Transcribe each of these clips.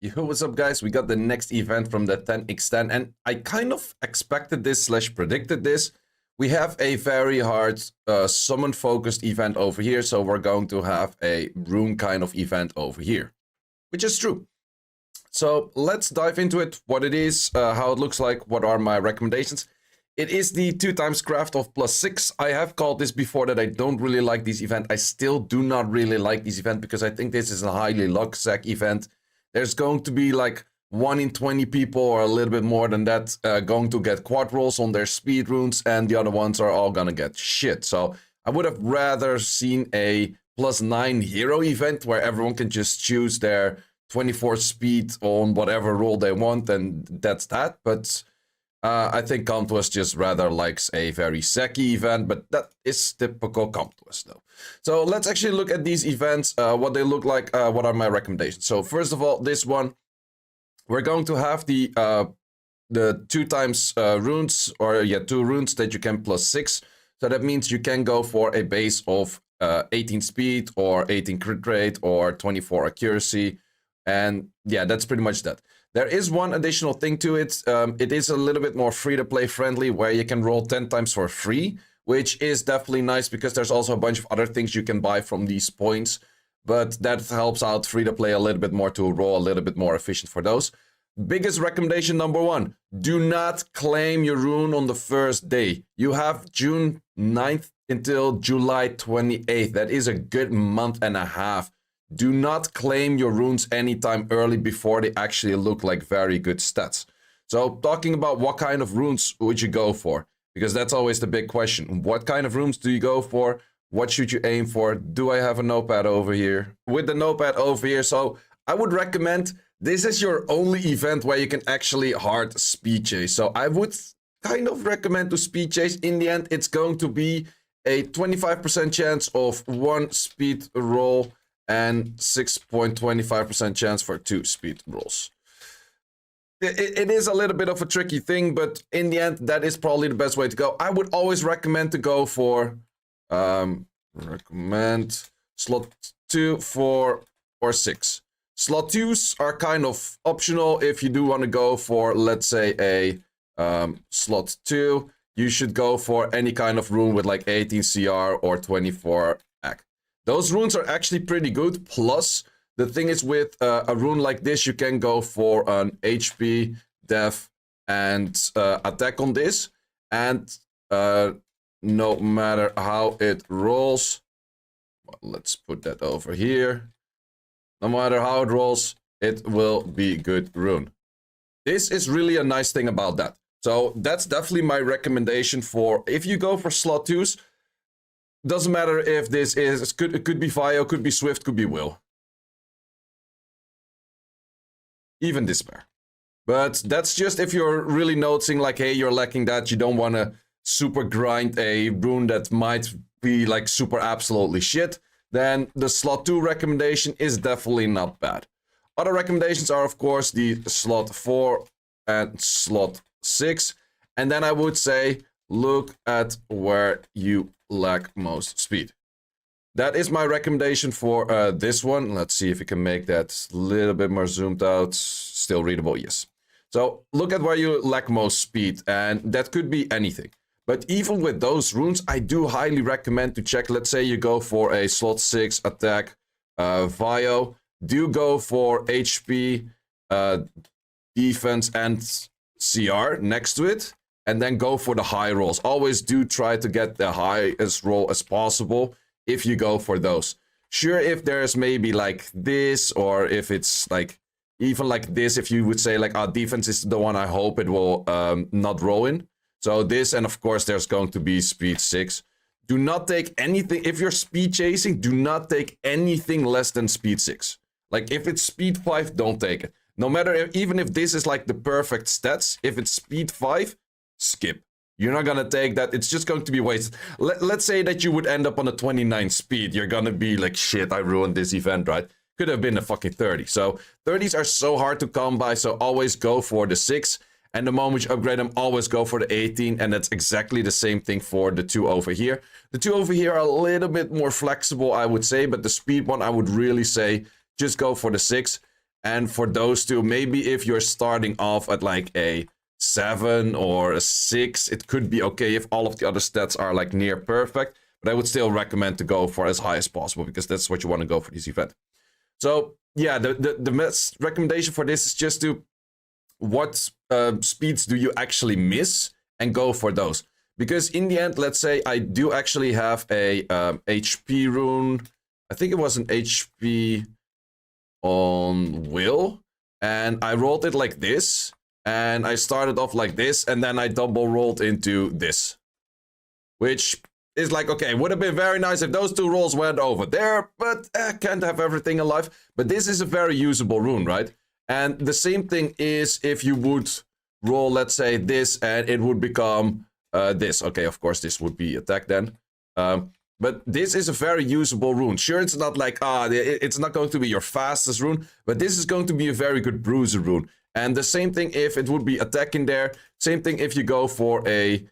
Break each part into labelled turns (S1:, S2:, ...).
S1: Yo, what's up, guys? We got the next event from the 10x10, and I kind of expected this slash predicted this. We have a very hard summon focused event over here, so we're going to have a rune kind of event over here, which is true. So let's dive into it, what it is, how it looks like, what are my recommendations. It is the 2x craft of +6. I have called this before that I don't really like this event. I still do not really like this event because I think this is a highly luck sack event. There's going to be like 1 in 20 people or a little bit more than that going to get quad rolls on their speed runes, and the other ones are all gonna get shit. So I would have rather seen a +9 hero event where everyone can just choose their 24 speed on whatever roll they want, and that's that. But I think Comtwist just rather likes a very sacky event, but that is typical Comtwist though. So let's actually look at these events, what they look like, what are my recommendations. So first of all, this one, we're going to have the 2x runes, or yeah, 2 runes that you can +6. So that means you can go for a base of 18 speed or 18 crit rate or 24 accuracy. And yeah, that's pretty much that. There is one additional thing to it. It is a little bit more free-to-play friendly, where you can roll 10 times for free, which is definitely nice because there's also a bunch of other things you can buy from these points. But that helps out free-to-play a little bit more to roll a little bit more efficient for those. Biggest recommendation number 1, do not claim your rune on the first day. You have June 9th until July 28th. That is a good month and a half. Do not claim your runes anytime early before they actually look like very good stats. So talking about what kind of runes would you go for? Because that's always the big question. What kind of runes do you go for? What should you aim for? Do I have a notepad over here? With the notepad over here, so I would recommend this is your only event where you can actually hard speed chase. So I would kind of recommend to speed chase. In the end, it's going to be a 25% chance of 1 speed roll and 6.25% chance for 2 speed rolls. It is a little bit of a tricky thing, but in the end, that is probably the best way to go. I would always recommend to go for recommend slot 2, 4, or 6. Slot 2s are kind of optional. If you do want to go for, let's say, a slot 2, you should go for any kind of rune with like 18 CR or 24 AC. Those runes are actually pretty good. Plus, the thing is with a rune like this, you can go for an HP, def, and attack on this. And no matter how it rolls, well, let's put that over here. No matter how it rolls, it will be good rune. This is really a nice thing about that. So that's definitely my recommendation for if you go for slot 2s. Doesn't matter if this is, it could be Vio, could be Swift, could be Will. Even Despair. But that's just if you're really noticing like, hey, you're lacking that, you don't want to super grind a rune that might be like super absolutely shit, then the slot 2 recommendation is definitely not bad. Other recommendations are, of course, the slot 4 and slot 6. And then I would say, look at where you lack most speed. That is my recommendation for this one. Let's see if we can make that a little bit more zoomed out. Still readable, yes. So look at where you lack most speed, and that could be anything. But even with those runes, I do highly recommend to check. Let's say you go for a slot 6 attack Vio. Do go for HP, defense, and CR next to it. And then go for the high rolls. Always do try to get the highest roll as possible if you go for those. Sure, if there's maybe like this, or if it's like even like this, if you would say like our defense is the one I hope it will not roll in. So this, and of course there's going to be speed 6. Do not take anything, if you're speed chasing, do not take anything less than speed 6. Like if it's speed 5, don't take it. No matter, even if this is like the perfect stats, if it's speed 5, skip. You're not gonna take that. It's just going to be wasted. Let's say that you would end up on a 29 speed. You're gonna be like, shit, I ruined this event, right? Could have been a fucking 30. So 30s are so hard to come by, so always go for the 6. And the moment you upgrade them, always go for the 18. And that's exactly the same thing for the 2 over here. The 2 over here are a little bit more flexible, I would say. But the speed one, I would really say, just go for the 6. And for those two, maybe if you're starting off at like a 7 or a 6, it could be okay if all of the other stats are like near perfect. But I would still recommend to go for as high as possible because that's what you want to go for this event. So yeah, the best recommendation for this is just to what speeds do you actually miss and go for those. Because in the end, let's say I do actually have a HP rune. I think it was an HP on will, and I rolled it like this, and I started off like this, and then I double rolled into this, which is like, okay, would have been very nice if those two rolls went over there, but can't have everything in life. But this is a very usable rune, right? And the same thing is if you would roll, let's say, this, and it would become this. Okay, of course, this would be attack then. But this is a very usable rune. Sure, it's not like, it's not going to be your fastest rune, but this is going to be a very good bruiser rune. And the same thing if it would be attack in there. Same thing if you go for a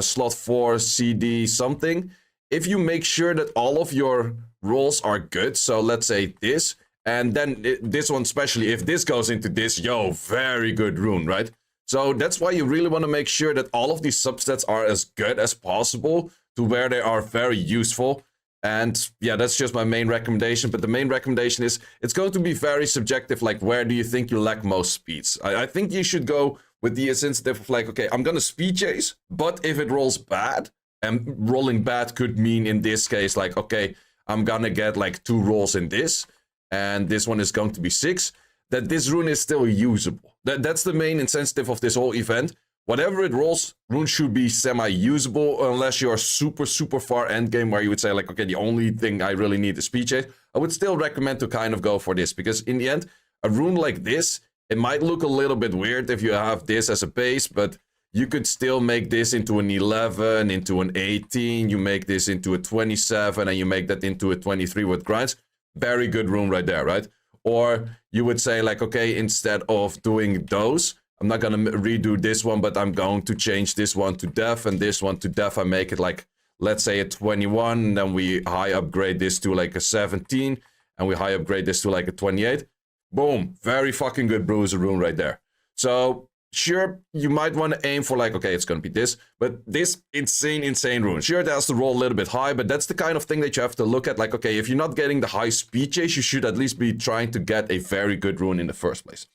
S1: slot 4 CD something. If you make sure that all of your rolls are good, so let's say this, and then this one especially, if this goes into this, yo, very good rune, right? So that's why you really want to make sure that all of these substats are as good as possible to where they are very useful. And yeah, that's just my main recommendation. But the main recommendation is it's going to be very subjective. Like, where do you think you lack most speeds? I think you should go with the sensitive of like, okay, I'm going to speed chase, but if it rolls bad, and rolling bad could mean in this case, like, okay, I'm going to get like 2 rolls in this, and this one is going to be 6, that this rune is still usable. That's the main incentive of this whole event. Whatever it rolls, rune should be semi-usable, unless you're super, super far endgame where you would say like, okay, the only thing I really need is speed chase. I would still recommend to kind of go for this, because in the end, a rune like this, it might look a little bit weird if you have this as a base, but you could still make this into an 11, into an 18, you make this into a 27, and you make that into a 23 with grinds. Very good rune right there, right? Or you would say like, okay, instead of doing those, I'm not going to redo this one, but I'm going to change this one to def and this one to def. I make it like, let's say a 21, and then we high upgrade this to like a 17, and we high upgrade this to like a 28. Boom, very fucking good bruiser rune right there. So sure, you might want to aim for like, okay, it's going to be this, but this insane rune. Sure, it has to roll a little bit high, but that's the kind of thing that you have to look at. Like, okay, if you're not getting the high speed chase, you should at least be trying to get a very good rune in the first place.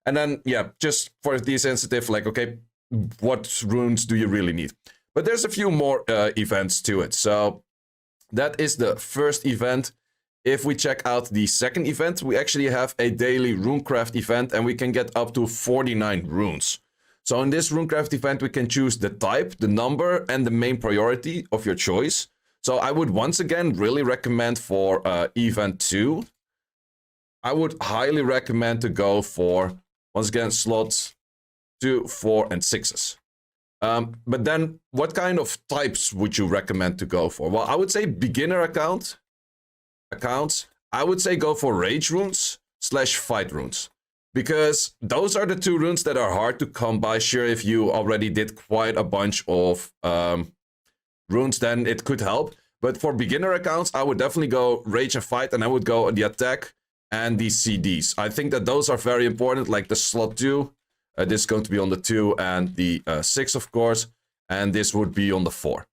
S1: And then, yeah, just for the sensitive, like, okay, what runes do you really need? But there's a few more events to it. So that is the first event. If we check out the second event, we actually have a daily runecraft event, and we can get up to 49 runes. So in this runecraft event, we can choose the type, the number, and the main priority of your choice. So I would once again really recommend for event 2, I would highly recommend to go for, once again, slots 2, 4, and 6s. But then what kind of types would you recommend to go for? Well, I would say beginner accounts, I would say go for rage runes / fight runes, because those are the 2 runes that are hard to come by. Sure, if you already did quite a bunch of runes, then it could help. But for beginner accounts, I would definitely go rage and fight, and I would go the attack and the CDs. I think that those are very important, like the slot 2. This is going to be on the 2 and the 6, of course, and this would be on the 4.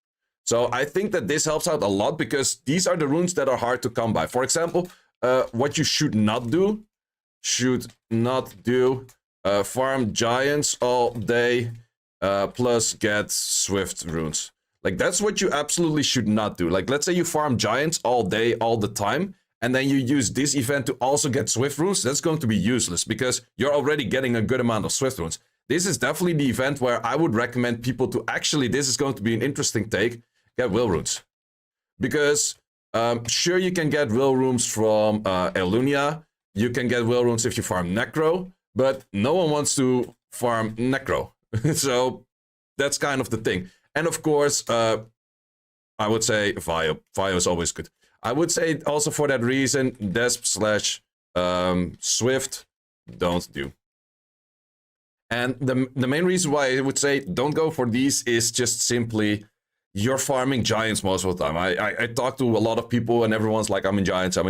S1: So I think that this helps out a lot, because these are the runes that are hard to come by. For example, what you should not do, farm giants all day, plus get swift runes. Like, that's what you absolutely should not do. Like, let's say you farm giants all day, all the time, and then you use this event to also get swift runes. That's going to be useless, because you're already getting a good amount of swift runes. This is definitely the event where I would recommend people to actually, this is going to be an interesting take, get will runes. Because sure, you can get will runes from Elunia, you can get will runes if you farm Necro, but no one wants to farm Necro. So that's kind of the thing. And of course, I would say Vio. Vio is always good. I would say also for that reason, Desp / Swift, don't do. And the main reason why I would say don't go for these is just simply you're farming giants most of the time. I talk to a lot of people and everyone's like, I'm in giants. I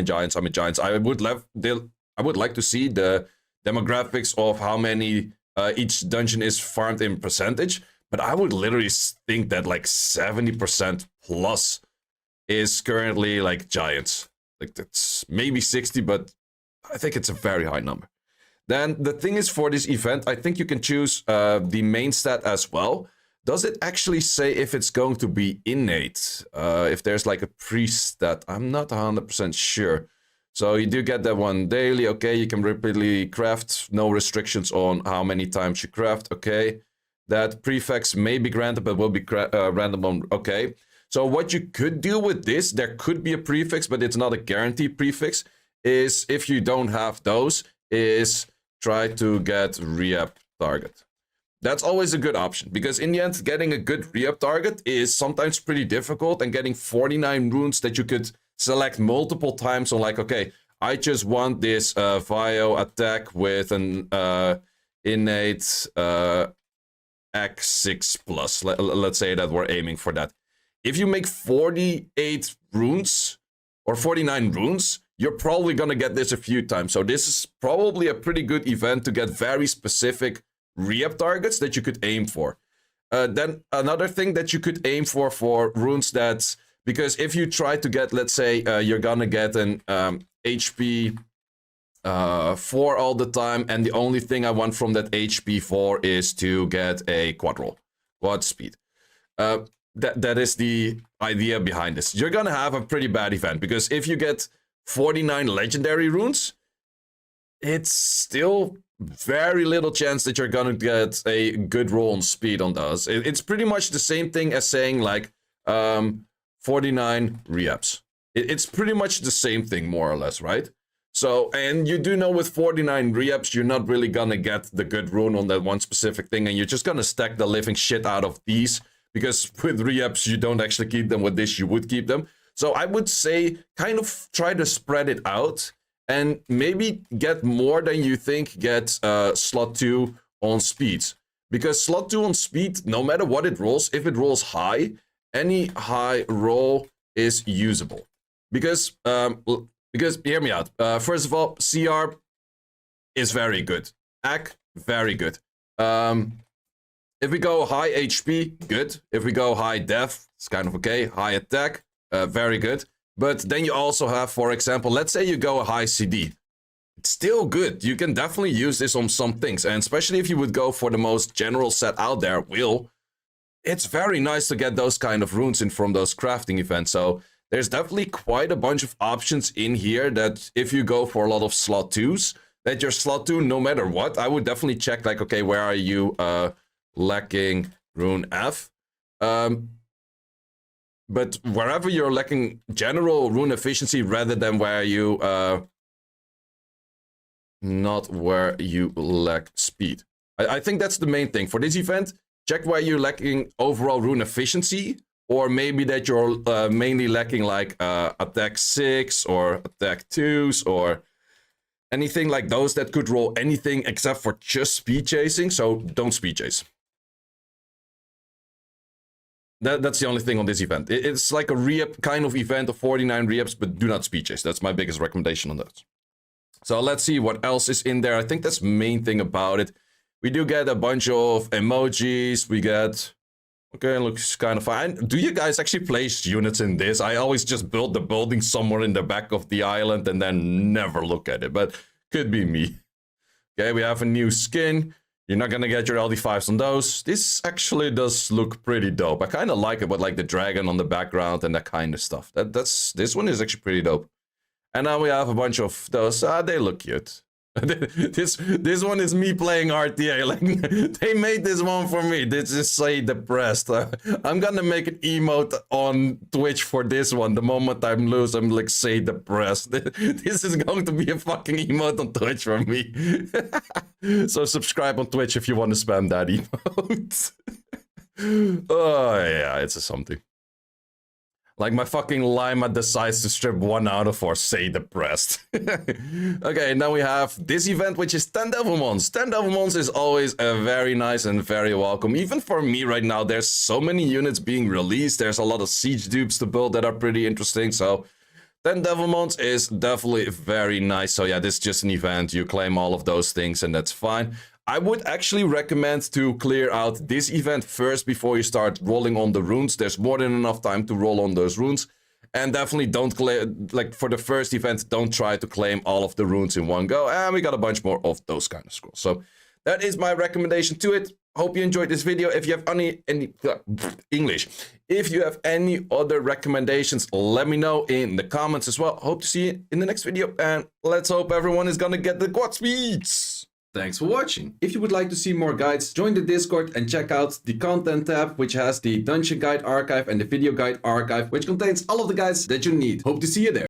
S1: I would like to see the demographics of how many each dungeon is farmed in percentage, but I would literally think that like 70% plus is currently like giants. Like that's maybe 60, but I think it's a very high number. Then the thing is, for this event, I think you can choose the main stat as well. Does it actually say if it's going to be innate? If there's like a pre-stat? I'm not 100% sure. So you do get that one daily. Okay, you can repeatedly craft. No restrictions on how many times you craft. Okay, that prefix may be granted, but will be random on. Okay, so what you could do with this, there could be a prefix, but it's not a guaranteed prefix. Is if you don't have those, is try to get re-up target. That's always a good option, because in the end, getting a good re-up target is sometimes pretty difficult, and getting 49 runes that you could select multiple times on, like, okay, I just want this Vio attack with an innate X6 plus. Let's say that we're aiming for that. If you make 48 runes or 49 runes, you're probably gonna get this a few times. So this is probably a pretty good event to get very specific re-up targets that you could aim for. Then another thing that you could aim for runes that, because if you try to get, let's say you're gonna get an HP 4 all the time, and the only thing I want from that HP 4 is to get a quad speed. That is the idea behind this. You're gonna have a pretty bad event, because if you get 49 legendary runes, it's still very little chance that you're gonna get a good roll on speed on those. It's pretty much the same thing as saying like 49 re-ups. It's pretty much the same thing, more or less, right? So, and you do know with 49 re-ups, you're not really gonna get the good rune on that one specific thing, and you're just gonna stack the living shit out of these, because with re-ups, you don't actually keep them. With this, you would keep them. So I would say kind of try to spread it out, and maybe get more than you think, get slot 2 on speeds. Because slot 2 on speed, no matter what it rolls, if it rolls high, any high roll is usable. Because hear me out. First of all, CR is very good. AC, very good. If we go high HP, good. If we go high def, it's kind of okay. High attack, very good. But then you also have, for example, let's say you go a high CD. It's still good. You can definitely use this on some things. And especially if you would go for the most general set out there, it's very nice to get those kind of runes in from those crafting events. So there's definitely quite a bunch of options in here that if you go for a lot of slot 2s, that your slot 2, no matter what, I would definitely check, like, okay, where are you lacking rune F? But wherever you're lacking general rune efficiency, rather than where you not where you lack speed. I think that's the main thing for this event. Check where you're lacking overall rune efficiency, or maybe that you're mainly lacking like attack 6 or attack 2s or anything like those that could roll anything except for just speed chasing. So don't speed chase. That's the only thing on this event. It's like a re-up kind of event of 49 re-ups, but do not speed chase. That's my biggest recommendation on that. So let's see what else is in there. I think that's the main thing about it. We do get a bunch of emojis. We get... Okay, looks kind of fine. Do you guys actually place units in this? I always just build the building somewhere in the back of the island and then never look at it, but could be me. Okay, we have a new skin. You're not gonna get your LD5s on those. This actually does look pretty dope. I kind of like it with like the dragon on the background and that kind of stuff. This one is actually pretty dope. And now we have a bunch of those. They look cute. This one is me playing RTA. Like, they made this one for me. This is Say Depressed. I'm gonna make an emote on Twitch for this one. The moment I'm loose, I'm like, Say Depressed. This is going to be a fucking emote on Twitch for me. So subscribe on Twitch if you want to spam that emote. Oh yeah, it's something. Like my fucking Lima decides to strip 1 out of 4, Say Depressed. Okay, now we have this event, which is 10 Devilmons. 10 Devilmons is always a very nice and very welcome. Even for me right now, there's so many units being released. There's a lot of siege dupes to build that are pretty interesting. So 10 Devilmons is definitely very nice. So yeah, this is just an event. You claim all of those things and that's fine. I would actually recommend to clear out this event first before you start rolling on the runes. There's more than enough time to roll on those runes. And definitely don't claim, like for the first event, don't try to claim all of the runes in one go. And we got a bunch more of those kind of scrolls. So that is my recommendation to it. Hope you enjoyed this video. If you have any English, if you have any other recommendations, let me know in the comments as well. Hope to see you in the next video. And let's hope everyone is gonna get the quad speeds. Thanks for watching. If you would like to see more guides, join the Discord and check out the content tab, which has the dungeon guide archive and the video guide archive, which contains all of the guides that you need. Hope to see you there.